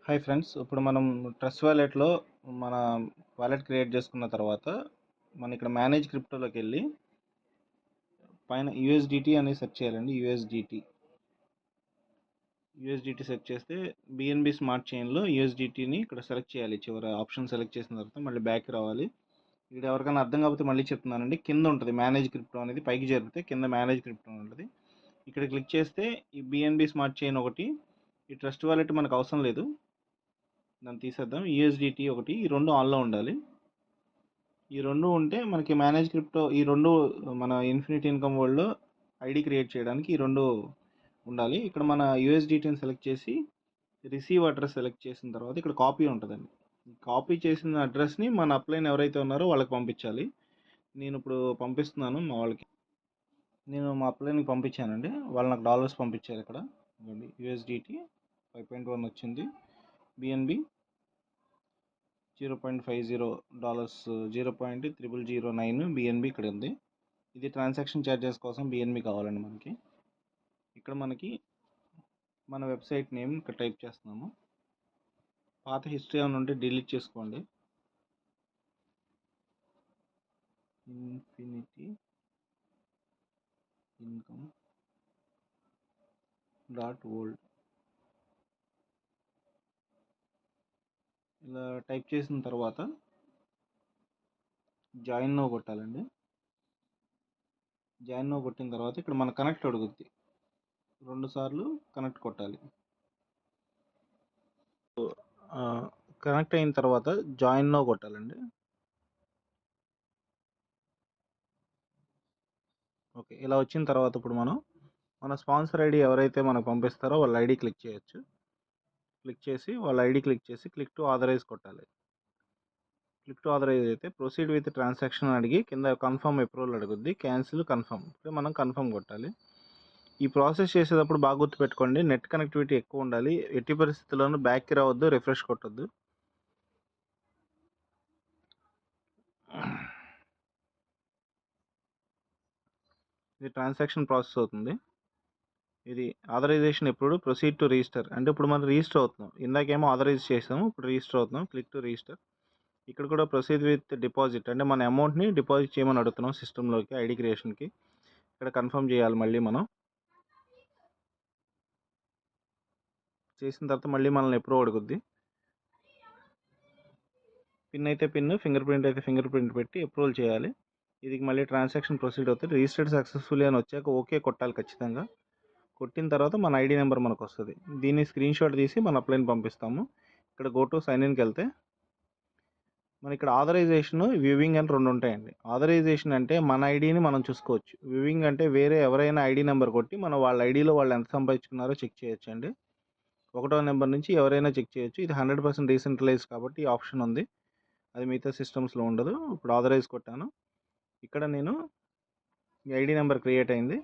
Hi friends, ఇప్పుడు మనం trust వాలెట్లో మన వాలెట్ క్రియేట్ చేసుకున్న తర్వాత మన ఇక్కడ మేనేజ్ క్రిప్టోలోకి వెళ్ళి పైన యూఎస్డిటీ అని సెర్చ్ చేయాలండి. యూఎస్డిటీ సెర్చ్ చేస్తే బిఎన్బి స్మార్ట్ చైన్లో యూఎస్డిటీని ఇక్కడ సెలెక్ట్ చేయాలి. చివరి ఆప్షన్ సెలెక్ట్ చేసిన తర్వాత మళ్ళీ బ్యాక్ రావాలి. ఇక్కడ ఎవరికైనా అర్థం కాకపోతే మళ్ళీ చెప్తున్నానండి. కింద ఉంటుంది మేనేజ్ క్రిప్టో అనేది, పైకి జరిగితే కింద మేనేజ్ క్రిప్టో ఉంటుంది. ఇక్కడ క్లిక్ చేస్తే ఈ బిఎన్బి స్మార్ట్ చైన్ ఒకటి, ఈ ట్రస్ట్ వాలెట్ మనకు అవసరం లేదు, దాన్ని తీసేద్దాం. యూఎస్డిటీ ఒకటి, ఈ రెండు ఆన్లో ఉండాలి. ఈ రెండు ఉంటే మనకి మేనేజ్ క్రిప్టో, ఈ రెండు మన ఇన్ఫినిటీ ఇన్కమ్ వరల్డ్లో ఐడి క్రియేట్ చేయడానికి ఈ రెండు ఉండాలి. ఇక్కడ మన యూఎస్డిటీని సెలెక్ట్ చేసి రిసీవ్ అడ్రస్ సెలెక్ట్ చేసిన తర్వాత ఇక్కడ కాపీ ఉంటుందండి. కాపీ చేసిన అడ్రస్ని మన అప్లైన్ ఎవరైతే ఉన్నారో వాళ్ళకి పంపించాలి. నేను ఇప్పుడు పంపిస్తున్నాను మా వాళ్ళకి. నేను మా అప్లైన్కి పంపించానండి, వాళ్ళు నాకు డాలర్స్ పంపించారు. ఇక్కడ యూఎస్డిటీ 5.1 వచ్చింది, బిఎన్బి $0.50, $0.0009 బిఎన్బి ఇక్కడ ఉంది. ఇది ట్రాన్సాక్షన్ ఛార్జెస్ కోసం బిఎన్బి కావాలండి మనకి. ఇక్కడ మనకి మన వెబ్సైట్ నేమ్ ఇక్కడ టైప్ చేస్తున్నాము. పాత హిస్టరీ ఏమైనా ఉంటే డిలీట్ చేసుకోండి. ఇన్ఫినిటీ ఇన్కమ్ .world ఇలా టైప్ చేసిన తర్వాత జాయిన్ నో కొట్టాలండి. జాయిన్ నో కొట్టిన తర్వాత ఇక్కడ మన కనెక్ట్ అడుగుద్ది, 2 సార్లు కనెక్ట్ కొట్టాలి. కనెక్ట్ అయిన తర్వాత జాయిన్ నో కొట్టాలండి. ఓకే, ఇలా వచ్చిన తర్వాత ఇప్పుడు మన స్పాన్సర్ ఐడి ఎవరైతే మనకు పంపిస్తారో వాళ్ళ ఐడి క్లిక్ చేయొచ్చు. క్లిక్ చేసి వాళ్ళ ఐడి క్లిక్ చేసి క్లిక్ టు ఆథరైజ్ కొట్టాలి. క్లిక్ టు ఆథరైజ్ అయితే ప్రొసీడ్ విత్ ట్రాన్సాక్షన్ అడిగి కింద కన్ఫర్మ్ అప్రూవల్ అడుగుద్ది, క్యాన్సిల్ కన్ఫర్మ్. ఇప్పుడు మనం కన్ఫర్మ్ కొట్టాలి. ఈ ప్రాసెస్ చేసేటప్పుడు బాగా గుర్తుపెట్టుకోండి, నెట్ కనెక్టివిటీ ఎక్కువ ఉండాలి. ఎట్టి పరిస్థితుల్లోనూ బ్యాక్కి రావద్దు, రిఫ్రెష్ కొట్టద్దు. ఇది ట్రాన్సాక్షన్ ప్రాసెస్ అవుతుంది. ఇది ఆథరైజేషన్ ఎప్పుడు ప్రొసీడ్ టు రిజిస్టర్ అంటే ఇప్పుడు మనం రిజిస్టర్ అవుతున్నాం. ఇందాకేమో ఆథరైజ్ చేసాము, ఇప్పుడు రిజిస్టర్ అవుతున్నాం. Click to register. ఇక్కడ కూడా ప్రొసీడ్ విత్ డిపాజిట్ అంటే మన అమౌంట్ని డిపాజిట్ చేయమని అడుగుతున్నాం సిస్టంలోకి, ఐడి క్రియేషన్కి. ఇక్కడ కన్ఫర్మ్ చేయాలి. మళ్ళీ మనం చేసిన తర్వాత మళ్ళీ మనల్ని అప్రూవ్ అడుగుద్ది. పిన్ అయితే పిన్, ఫింగర్ ప్రింట్ అయితే ఫింగర్ ప్రింట్ పెట్టి అప్రూవల్ చేయాలి. ఇది మళ్ళీ ట్రాన్సాక్షన్ ప్రొసీడ్ అవుతుంది. రిజిస్టర్డ్ సక్సెస్ఫుల్లీ అని వచ్చాక ఓకే కొట్టాలి ఖచ్చితంగా. కొట్టిన తర్వాత మన ఐడి నెంబర్ మనకు వస్తుంది. దీన్ని స్క్రీన్ షాట్ తీసి మన అప్లైన్ పంపిస్తాము. ఇక్కడ గో టు సైన్ ఇన్కి వెళ్తే మన ఇక్కడ ఆథరైజేషన్, వ్యూవింగ్ అని రెండు ఉంటాయండి. ఆథరైజేషన్ అంటే మన ఐడిని మనం చూసుకోవచ్చు. వ్యూవింగ్ అంటే వేరే ఎవరైనా ఐడి నెంబర్ కొట్టి మనం వాళ్ళ ఐడిలో వాళ్ళు ఎంత సంపాదించుకున్నారో చెక్ చేయొచ్చు అండి. 1వ నెంబర్ నుంచి ఎవరైనా చెక్ చేయొచ్చు. ఇది 100% డీసెంట్రలైజ్ కాబట్టి ఈ ఆప్షన్ ఉంది, అది మిగతా సిస్టమ్స్లో ఉండదు. ఇప్పుడు ఆథరైజ్ కొట్టాను. ఇక్కడ నేను ఐడి నెంబర్ క్రియేట్ అయింది.